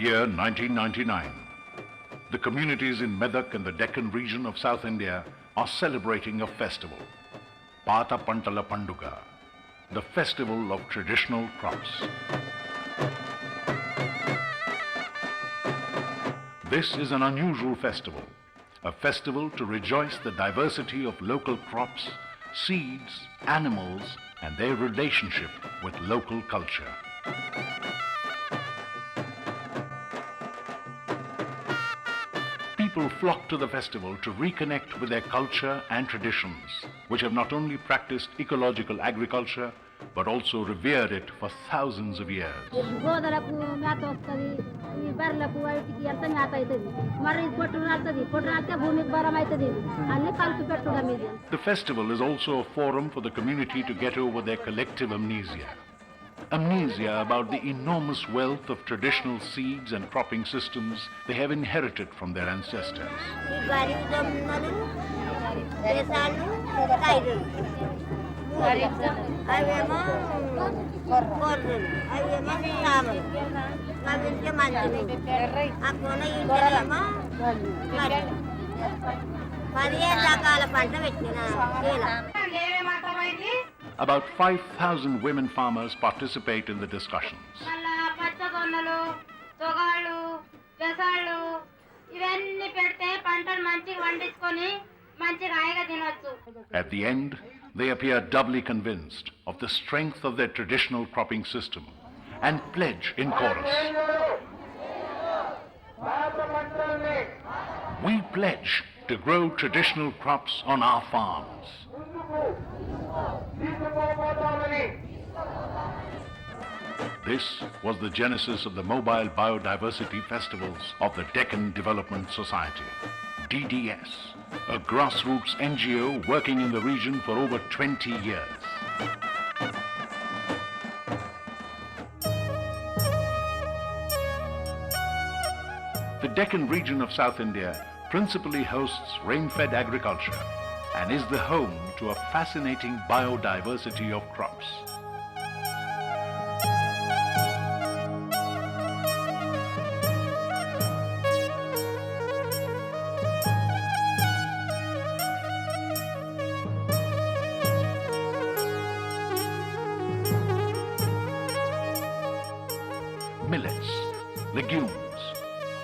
year 1999. The communities in Medak and the Deccan region of South India are celebrating a festival, Pata Pantala Panduga, the festival of traditional crops. This is an unusual festival, a festival to rejoice the diversity of local crops, seeds, animals, and their relationship with local culture. People flock to the festival to reconnect with their culture and traditions, which have not only practiced ecological agriculture, but also revered it for thousands of years. The festival is also a forum for the community to get over their collective amnesia. Amnesia about the enormous wealth of traditional seeds and cropping systems they have inherited from their ancestors. About 5,000 women farmers participate in the discussions. At the end, they appear doubly convinced of the strength of their traditional cropping system and pledge in chorus, "We pledge to grow traditional crops on our farms." This was the genesis of the Mobile Biodiversity Festivals of the Deccan Development Society, DDS, a grassroots NGO working in the region for over 20 years. The Deccan region of South India principally hosts rain-fed agriculture and is the home to a fascinating biodiversity of crops. Millets, legumes,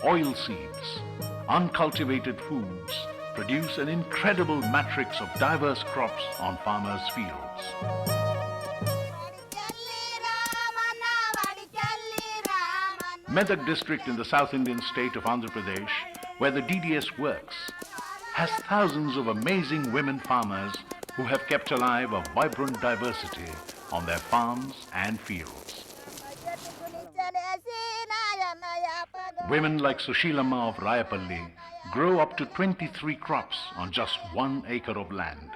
oilseeds, uncultivated foods produce an incredible matrix of diverse crops on farmers' fields. Medak district in the South Indian state of Andhra Pradesh, where the DDS works, has thousands of amazing women farmers who have kept alive a vibrant diversity on their farms and fields. Women like Sushilama of Rayapalli grow up to 23 crops on just 1 acre of land.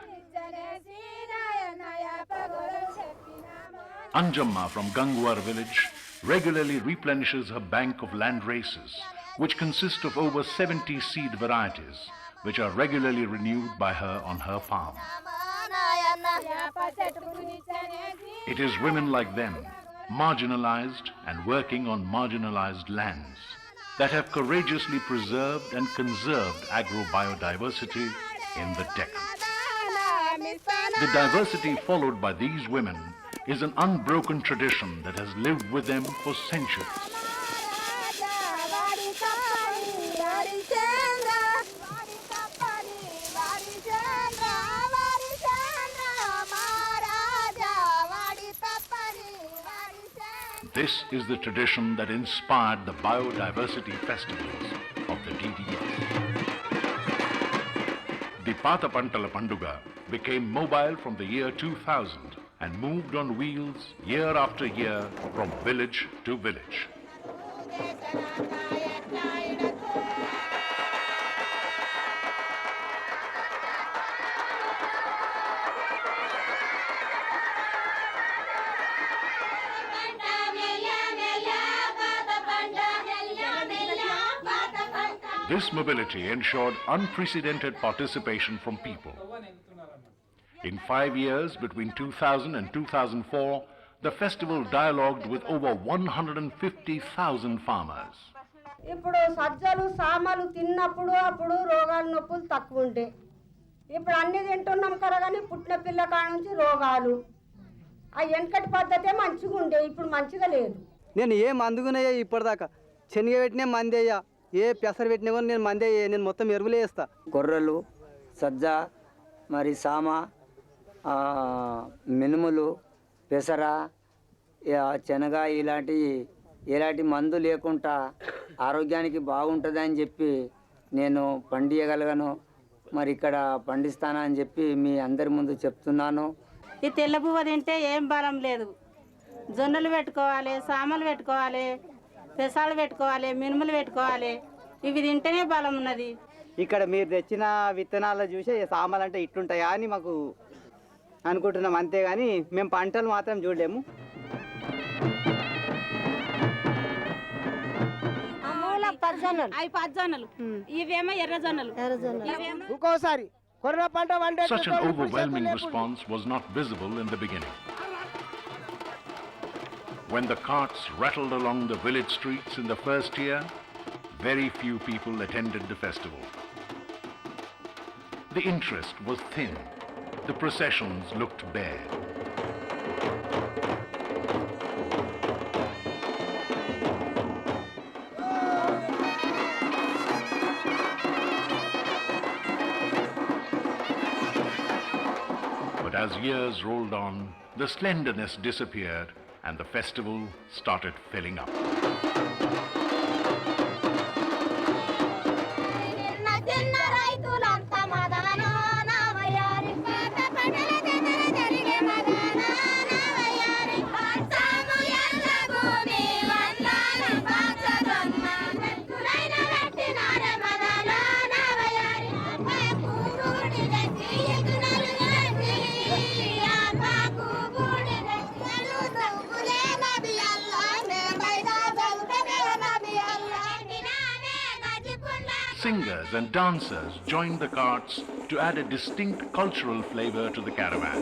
Anjamma from Gangwar village regularly replenishes her bank of land races, which consist of over 70 seed varieties, which are regularly renewed by her on her farm. It is women like them, marginalized and working on marginalized lands, that have courageously preserved and conserved agro-biodiversity in the Deccan. The diversity followed by these women is an unbroken tradition that has lived with them for centuries. This is the tradition that inspired the biodiversity festivals of the DDS. The Pata Pantala Panduga became mobile from the year 2000 and moved on wheels year after year from village to village. This mobility ensured unprecedented participation from people. In 5 years, between 2000 and 2004, the festival dialogued with over 150,000 farmers. ఇప్పుడు సజ్జలు సామలు తిన్నప్పుడు అప్పుడు రోగాలు నొప్పులు తక్కువ ఉంటాయి. ఇప్పుడు అన్ని తింటున్నాం కదా కానీ పుట్టిన పిల్ల కాడ నుంచి రోగాలు. ఆ వెనకటి పద్ధతే మంచిగా ఉండే, ఇప్పుడు మంచిగా లేదు. నేను ఏ మందుగునయ్యా ఇప్పటిదాకా శనగ పెట్టినా మంది అయ్యా, ఏ పెసర పెట్టినా కూడా నేను మంది అయ్యా, నేను మొత్తం ఎరువులే వేస్తా. కొర్రలు, సజ్జ, మరి సామ, మినుములు, పెసర, శనగ ఇలాంటి మందు లేకుండా ఆరోగ్యానికి బాగుంటుందని చెప్పి నేను పండియగలను. మరి ఇక్కడ పండిస్తానని చెప్పి మీ అందరి ముందు చెప్తున్నాను. ఈ తెల్ల పువ్వు తింటే ఏం బలం లేదు. జొన్నలు పెట్టుకోవాలి, సామలు పెట్టుకోవాలి, పెసాలు పెట్టుకోవాలి, మినుములు పెట్టుకోవాలి. ఇవి తింటేనే బలం ఉన్నది. ఇక్కడ మీరు తెచ్చిన విత్తనాలు చూసి సామాలంటే ఇట్లుంటాయా అని మాకు అనుకుంటున్నాం, అంతేగాని మేము పంటలు మాత్రం చూడలేము. అవి పచ్చజొన్నలు, ఇవేమో ఎర్రజొన్నలు. ఇంకోసారి Such an overwhelming response was not visible in the beginning. When the carts rattled along the village streets in the first year, very few people attended the festival. The interest was thin. The processions looked bare. But as years rolled on, the slenderness disappeared and the festival started filling up. Singers and dancers joined the carts to add a distinct cultural flavor to the caravan.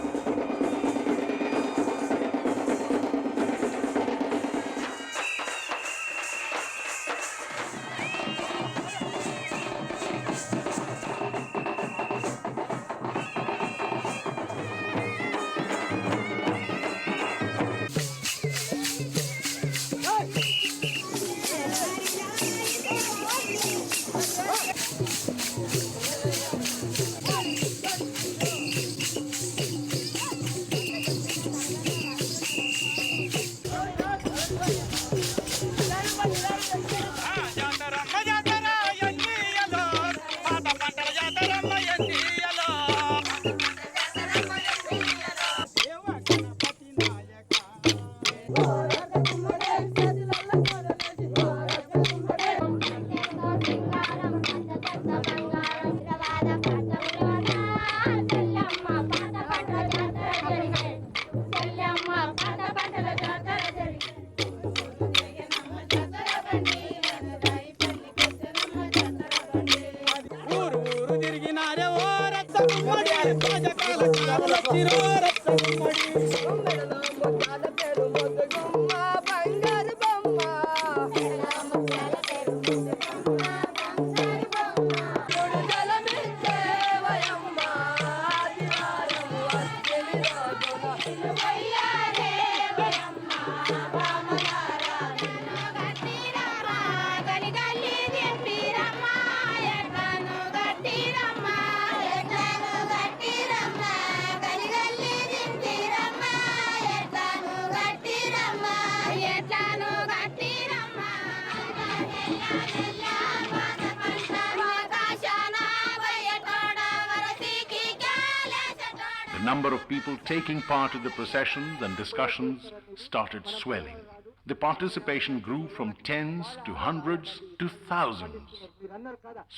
The number of people taking part in the processions and discussions started swelling. The participation grew from tens to hundreds to thousands.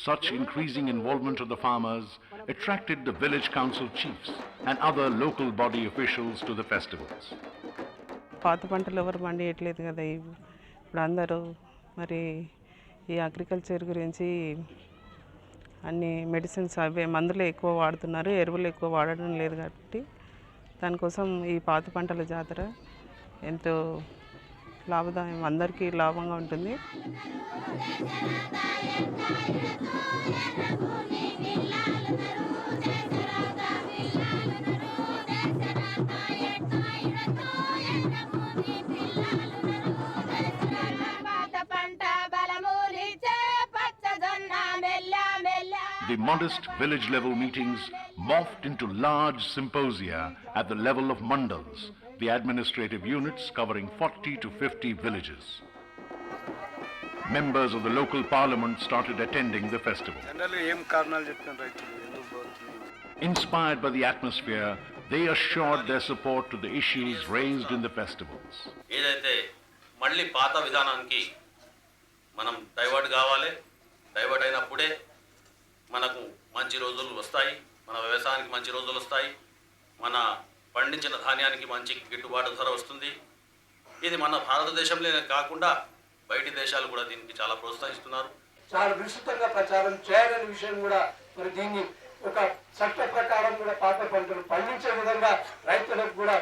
Such increasing involvement of the farmers attracted the village council chiefs and other local body officials to the festivals. పాత పంటలు ఎవరు పండియట్లేదు కదా, ఇప్పుడు అందరూ మరి ఈ agriculture గురించి అన్ని మెడిసిన్స్ అవే మందులు ఎక్కువ వాడుతున్నారు, ఎరువులు ఎక్కువ వాడడం లేదు. కాబట్టి దానికోసం ఈ పాత పంటల జాతర ఎంతో లాభదాయం, అందరికీ లాభంగా ఉంటుంది. The modest village level meetings morphed into large symposia at the level of mandals, the administrative units covering 40 to 50 villages. Members of the local parliament started attending the festival. Inspired by the atmosphere, they assured their support to the issues raised in the festivals. ఏదైతే మళ్ళీ పాత విధానానికి మనం divert కావాలి, divert అయినప్పుడే మనకు మంచి రోజులు వస్తాయి, మన వ్యవసాయానికి మంచి రోజులు వస్తాయి, మన పండించిన ధాన్యానికి మంచి గిట్టుబాటు ధర వస్తుంది. ఇది మన భారతదేశంలోనే కాకుండా బయటి దేశాలు కూడా దీనికి చాలా ప్రోత్సహిస్తున్నారు. చాలా విస్తృతంగా ప్రచారం చేయాలనే విషయం కూడా మరి దీన్ని ఒక చట్ట ప్రకారం కూడా పాత పంటలు పండించే విధంగా రైతులకు కూడా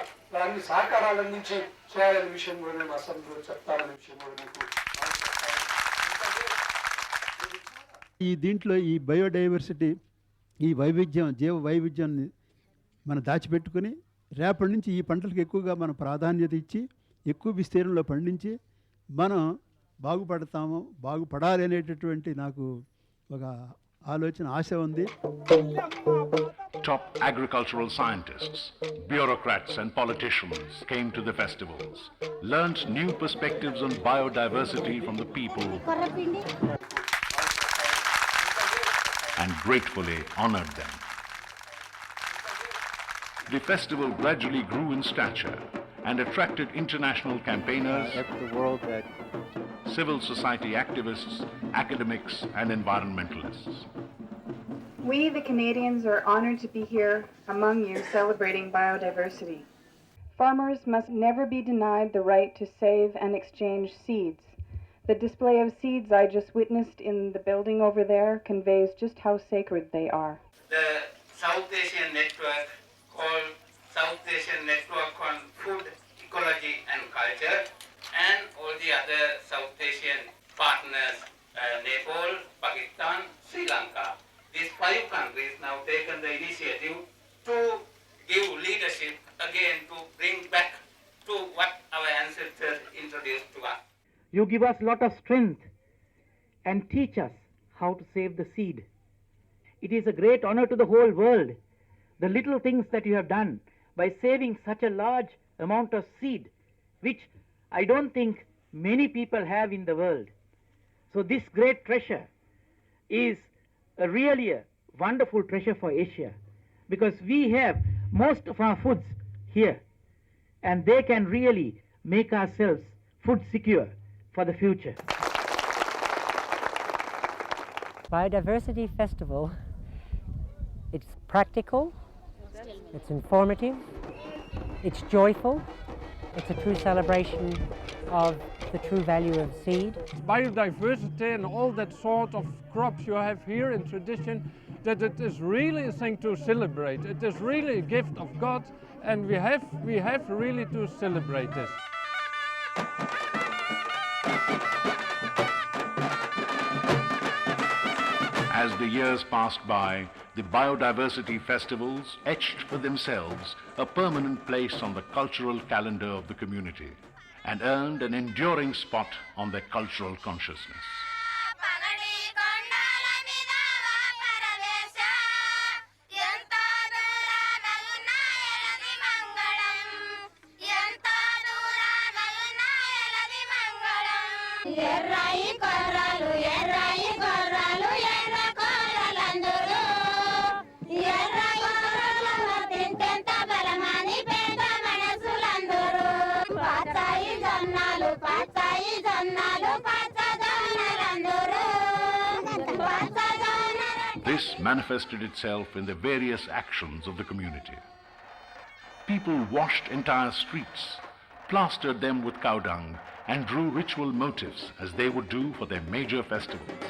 అన్ని సహకారాలు అందించి చేయాలనే విషయం కూడా మేము అసెంబ్లీలో చెప్తామనే విషయం కూడా మీకు ఈ దీంట్లో ఈ బయోడైవర్సిటీ, ఈ వైవిధ్యం, జీవ వైవిధ్యాన్ని మనం దాచిపెట్టుకుని రేపటి నుంచి ఈ పంటలకు ఎక్కువగా మనం ప్రాధాన్యత ఇచ్చి ఎక్కువ విస్తీర్ణంలో పండించి మనం బాగుపడతాము, బాగుపడాలి అనేటటువంటి నాకు ఒక ఆలోచన, ఆశ ఉంది. Top agricultural scientists, bureaucrats and politicians came to the festivals, learnt new perspectives on biodiversity from the people, and gratefully honored them. The festival gradually grew in stature and attracted international campaigners, civil society activists, academics, and environmentalists. We, the Canadians, are honored to be here among you celebrating biodiversity. Farmers must never be denied the right to save and exchange seeds. The display of seeds I just witnessed in the building over there conveys just how sacred they are. The South Asian network called South Asian Network on Food, Ecology and Culture, and all the other South Asian partners, Nepal, Pakistan, Sri Lanka. These 5 countries now taken the initiative to give leadership again to bring back to what our ancestors introduced to us. You give us a lot of strength and teach us how to save the seed. It is a great honor to the whole world, the little things that you have done by saving such a large amount of seed, which I don't think many people have in the world. So this great treasure is really a wonderful treasure for Asia, because we have most of our foods here, and they can really make ourselves food secure for the future. Biodiversity Festival, it's practical, it's informative, it's joyful, it's a true celebration of the true value of seed. Biodiversity and all that sort of crops you have here in tradition, that it is really a thing to celebrate. It is really a gift of God, and we have really to celebrate this. As the years passed by, the biodiversity festivals etched for themselves a permanent place on the cultural calendar of the community and earned an enduring spot on their cultural consciousness. This manifested itself in the various actions of the community. People washed entire streets, plastered them with cow dung, and drew ritual motifs as they would do for their major festivals.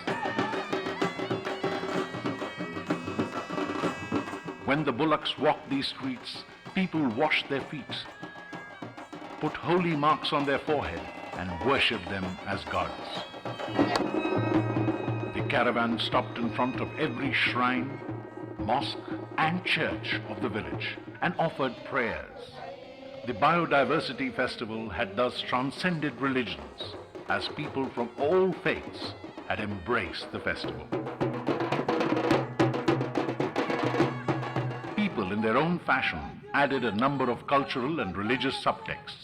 When the bullocks walked these streets, people washed their feet, put holy marks on their forehead, and worshipped them as gods. The caravan stopped in front of every shrine, mosque and church of the village and offered prayers. The Biodiversity Festival had thus transcended religions, as people from all faiths had embraced the festival. People in their own fashion added a number of cultural and religious subtexts.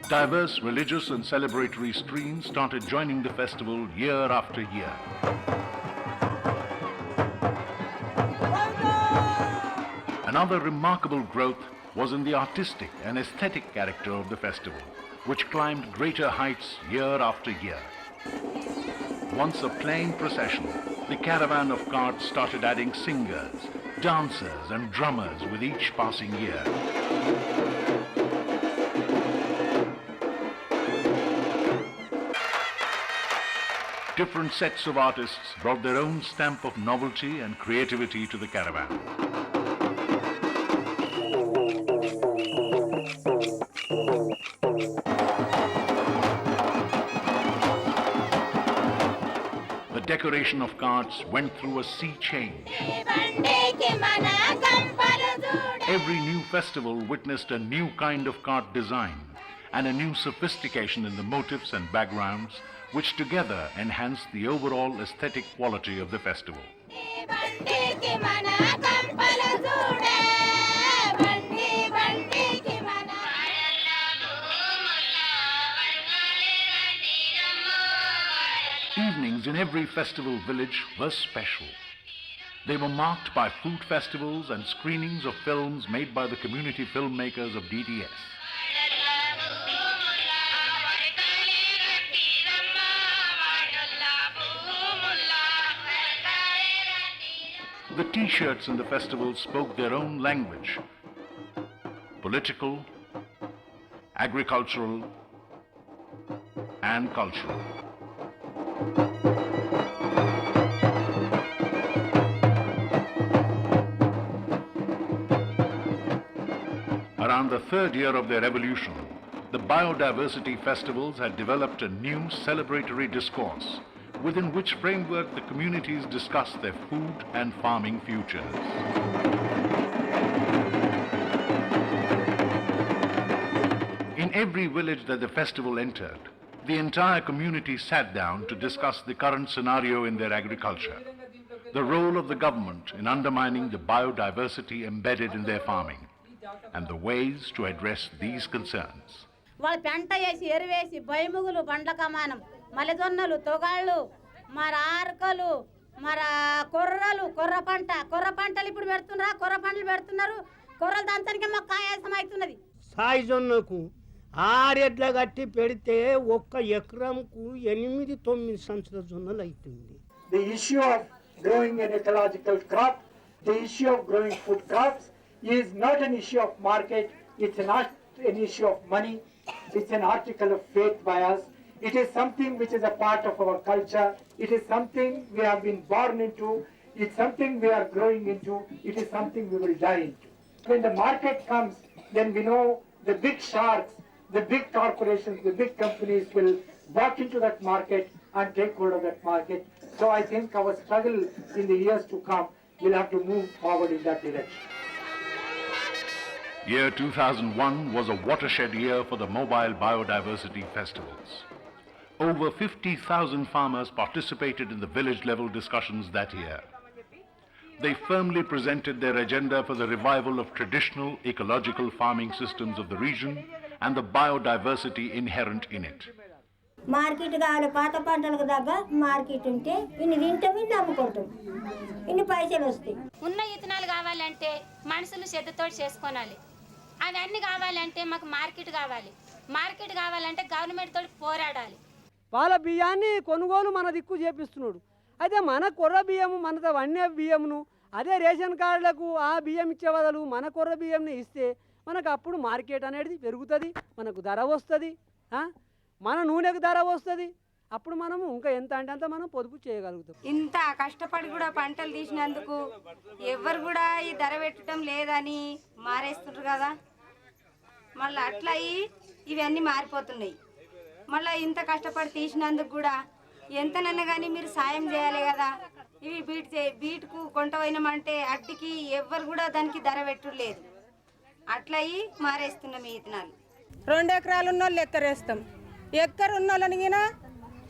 Diverse religious and celebratory streams started joining the festival year after year. Another remarkable growth was in the artistic and aesthetic character of the festival, which climbed greater heights year after year. Once a plain procession, the caravan of carts started adding singers, dancers and drummers with each passing year. Different sets of artists brought their own stamp of novelty and creativity to the caravan. The decoration of carts went through a sea change. Every new festival witnessed a new kind of cart design and a new sophistication in the motifs and backgrounds, which together enhanced the overall aesthetic quality of the festival. Evenings in every festival village were special. They were marked by food festivals and screenings of films made by the community filmmakers of DDS. The T-shirts in the festival spoke their own language: political, agricultural, and cultural. Around the third year of their evolution, the Biodiversity Festivals had developed a new celebratory discourse, within which framework the communities discussed their food and farming futures. In every village that the festival entered, the entire community sat down to discuss the current scenario in their agriculture, the role of the government in undermining the biodiversity embedded in their farming, and the ways to address these concerns. వాళ్ళు పెంట వేసి ఎరువేసి బయముగులు బండ్ల కమానం మలజొన్నలు తొగాళ్ళు మరి ఆర్కలు మరి కొర్ర పంటలు ఇప్పుడు పెడుతున్నారు, కొర్ర పంటలు పెడుతున్నారు. కొర్రలు దంచడానికి మాకు ఆయాసం అవుతున్నది. సాయి జొన్నకు 6 ఎడ్ల గట్టి పెడితే ఒక్క ఎకరంకు 8-9 సంచుల జొన్నలు అవుతుంది. The issue of growing an ecological crop, the issue of growing food crops is not an issue of market, it's not an issue of money, it's an article of faith by us. It is something which is a part of our culture, it is something we have been born into, it's something we are growing into, it is something we will die into. When the market comes, then we know the big sharks, the big corporations, the big companies will walk into that market and take hold of that market. So I think our struggle in the years to come will have to move forward in that direction. Year 2001 was a watershed year for the mobile biodiversity festivals. Over 50,000 farmers participated in the village-level discussions that year. They firmly presented their agenda for the revival of traditional ecological farming systems of the region and the biodiversity inherent in it. Market కావాలి, పాత పంటలకు దగ్గర market ఉంటే ఇన్ని తింటాం, ఇన్ని అమ్ముకుంటాం, ఇన్ని పైసలు వస్తాయి. ఉన్న విత్తనాలు కావాలంటే మనుషులు శ్రద్ధతో చేసుకోవాలి. అవన్నీ కావాలంటే మాకు మార్కెట్ కావాలి. మార్కెట్ కావాలంటే గవర్నమెంట్ తోటి పోరాడాలి. పాల బియ్యాన్ని కొనుగోలు మన దిక్కు చేపిస్తున్నాడు. అయితే మన కొర్ర బియ్యము మనతో వన్య బియ్యమును అదే రేషన్ కార్డులకు ఆ బియ్యం ఇచ్చే బదులు మన కొర్ర బియ్యంని ఇస్తే మనకు అప్పుడు మార్కెట్ అనేది పెరుగుతుంది, మనకు ధర వస్తుంది, మన నూనెకు ధర వస్తుంది. అప్పుడు మనము ఇంకా ఎంత అంటే అంత మనం పొదుపు చేయగలుగుతాం. ఇంత కష్టపడి కూడా పంటలు తీసినందుకు ఎవరు కూడా ఈ ధర పెట్టడం లేదని మారేస్తుంటారు కదా, మళ్ళీ అట్లా ఇవన్నీ మారిపోతున్నాయి. మళ్ళీ ఇంత కష్టపడి తీసినందుకు కూడా ఎంతనన్నా కానీ మీరు సాయం చేయాలి కదా. ఇవి బీటుకు కొంట పోయినామంటే అడ్డికి ఎవ్వరు కూడా దానికి ధర పెట్టులేదు. అట్లా మారేస్తున్నాం ఈ విత్తనాలు. 2 ఎకరాలు ఉన్న వాళ్ళు ఎక్కరేస్తాం, ఎక్కరు ఉన్న వాళ్ళని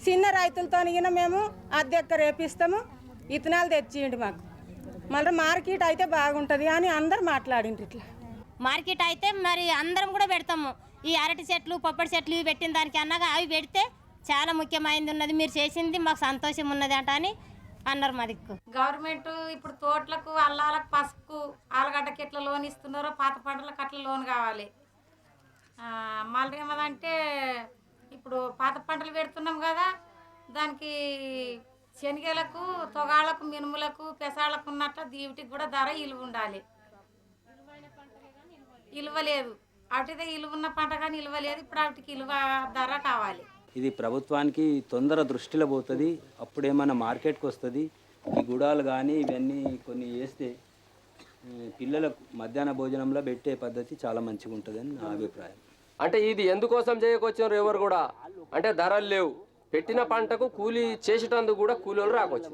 చిన్న రైతులతో మేము అద్దె ఎక్కర వేపిస్తాము. విత్తనాలు తెచ్చియండి మాకు, మళ్ళీ మార్కెట్ అయితే బాగుంటుంది అని అందరు మాట్లాడిండ్రు. ఇట్లా మార్కెట్ అయితే మరి అందరం కూడా పెడతాము. ఈ అరటి చెట్లు పప్పడి చెట్లు ఇవి పెట్టిన దానికి అన్నగా అవి పెడితే చాలా ముఖ్యమైనది ఉన్నది, మీరు చేసింది మాకు సంతోషం ఉన్నది అంట అని అన్నారు మా దిక్కు. గవర్నమెంట్ ఇప్పుడు తోటలకు అల్లాలకు పసుపు ఆలుగడ్డకి ఎట్లా లోన్ ఇస్తున్నారో పాత పంటలకు అట్లా లోన్ కావాలి. మళ్ళీ ఏమదంటే ఇప్పుడు పాత పంటలు పెడుతున్నాం కదా, దానికి శనగలకు తొగాళ్ళకు మినుములకు పెసాళ్ళకు ఉన్నట్టు దీవిటికి కూడా ధర ఇలువ ఉండాలి. ఇలువ లేదు, అటుదే ఇలువ ఉన్న పంట కానీ ఇలువ లేదు. ఇప్పుడు వాటికి ఇలువ ధర కావాలి. ఇది ప్రభుత్వానికి తొందర దృష్టిలో పోతుంది, అప్పుడేమైనా మార్కెట్కి వస్తుంది. ఈ గుడాలు కానీ ఇవన్నీ కొన్ని వేస్తే పిల్లలకు మధ్యాహ్న భోజనంలో పెట్టే పద్ధతి చాలా మంచిగా ఉంటుందని నా అభిప్రాయం. అంటే ఇది ఎందుకోసం చేయకొచ్చారు ఎవరు కూడా అంటే ధరలు లేవు, పెట్టిన పంటకు కూలీ చేసేటందుకు కూడా కూలీలు రాకొచ్చు.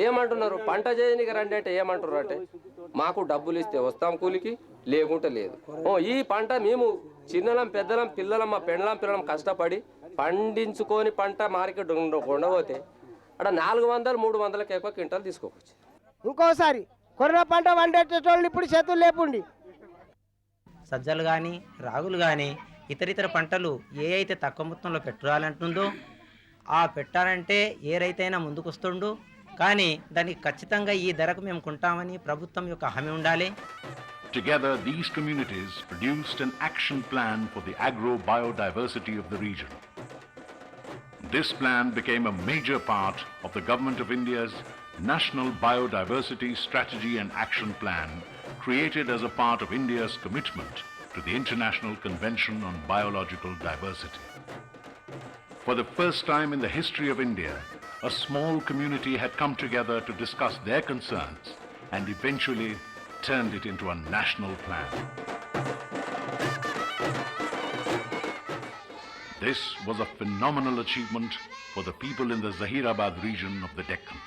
ఏమంటున్నారు, పంట చేయనికి రండి అంటే ఏమంటున్నారు అంటే మాకు డబ్బులు ఇస్తే వస్తాం కూలికి, లేకుంటే లేదు. ఈ పంట మేము చిన్నలం పెద్దలం పిల్లలం మా పెండలం పిల్లలం కష్టపడి పండించుకొని పంట మార్కెట్ ఉండబోతే అక్కడ 400-300కి ఎక్కువ క్వింటాలు తీసుకోవచ్చు. ఇంకోసారి కొర్ర పంట వండేటోళ్ళు ఇప్పుడు చేతులు లేపుండి. సజ్జలు కానీ రాగులు కానీ ఇతర పంటలు ఏ అయితే తక్కువ మొత్తంలో పెట్టాలంటుందో ఆ పెట్టాలంటే ఏ రైతైనా ముందుకు వస్తుండు. కానీ దానికి ఖచ్చితంగా ఈ ధరకు మేము కొంటామని ప్రభుత్వం యొక్క హామీ ఉండాలి. Together, these communities produced an action plan for the agro-biodiversity of the region. This plan became a major part of the Government of India's National Biodiversity Strategy and Action Plan, created as a part of India's commitment to the International Convention on Biological Diversity. For the first time in the history of India, a small community had come together to discuss their concerns and eventually turned it into a national plan. This was a phenomenal achievement for the people in the Hyderabad region of the Deccan.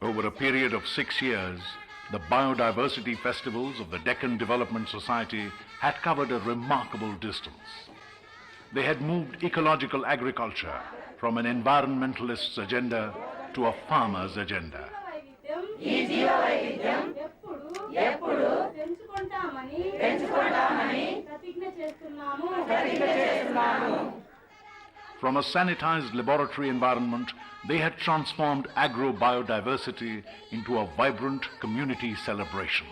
Over a period of 6 years, the biodiversity festivals of the Deccan Development Society had covered a remarkable distance. They had moved ecological agriculture from an environmentalist's agenda to a farmer's agenda. From a sanitized laboratory environment, they had transformed agro-biodiversity into a vibrant community celebration.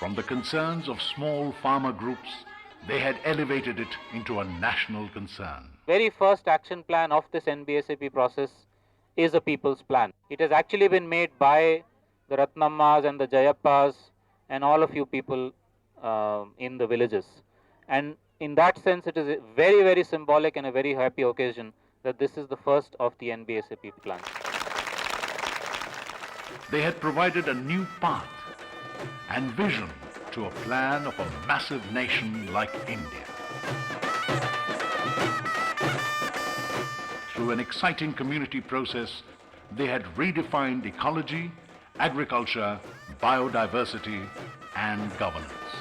From the concerns of small farmer groups, they had elevated it into a national concern. Very first action plan of this NBSAP process is a people's plan. It has actually been made by the Ratnammas and the Jayappas and all of you people in the villages. And in that sense, it is very, very symbolic and a very happy occasion that this is the first of the NBSAP plan. They had provided a new path and vision to a plan of a massive nation like India. Through an exciting community process, they had redefined ecology, agriculture, biodiversity, and governance.